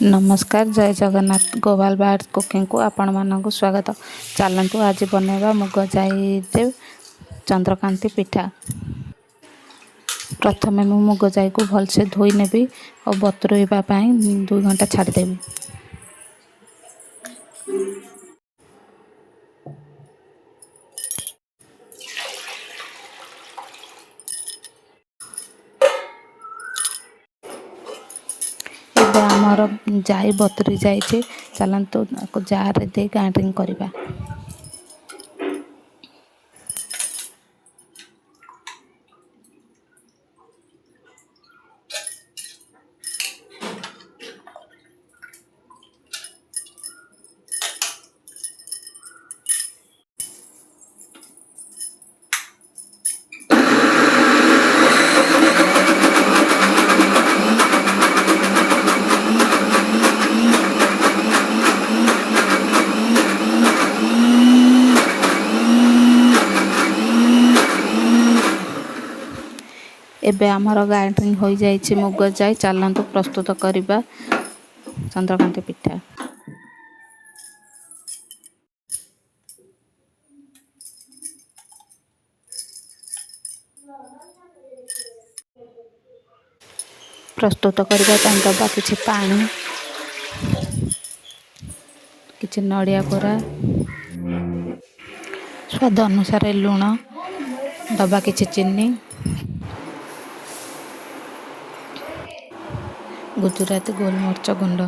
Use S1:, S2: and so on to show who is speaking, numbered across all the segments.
S1: नमस्कार जय Jagannath Gopal board cooking को आपण मानक स्वागत। चलतु आज बनैबा मुग जाई चंद्रकांति पिठा। प्रथमे मु मुग जाई को भलसे धोई नेबी और बतुरइबा पई 2 घंटा छाड़ी देबी। ଏବେ ଆମର जाई बतुरी जाइए, चलतु जार दे ग्राइंडिंग करबा। एबे आमर ग्राइंडिंग हो जाइए मुग जाई, चलतु प्रस्तुत करबा चंद्रकांति पिठा। प्रस्तुत करबा दबा किछि पानी, किछि नड़िया कोरा, स्वाद अनुसार लुण दबा, किछि चीनी, गुजराती गोलमर्च गुंड।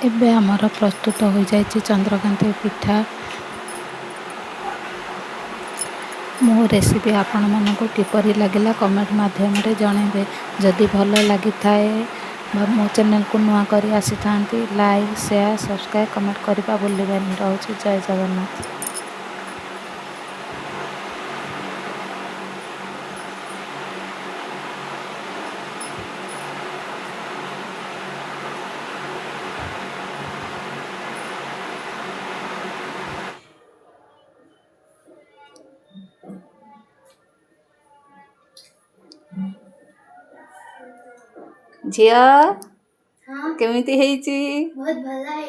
S1: एबे आमर प्रस्तुत हो जाइए चंद्रकांति पिठा। मो रेसिपी आपण मानक किपरि लगिला कमेंट माध्यम रे जणेबे। जदि भल लगी थाए मो चैनल को नुआ करी आसी थांती, लाइक शेयर सब्सक्राइब कमेंट करबा भूलिबानी। रहउची जय जगन्नाथ। झिया
S2: हाँ
S1: केमिति हेइची?
S2: बहुत भला है।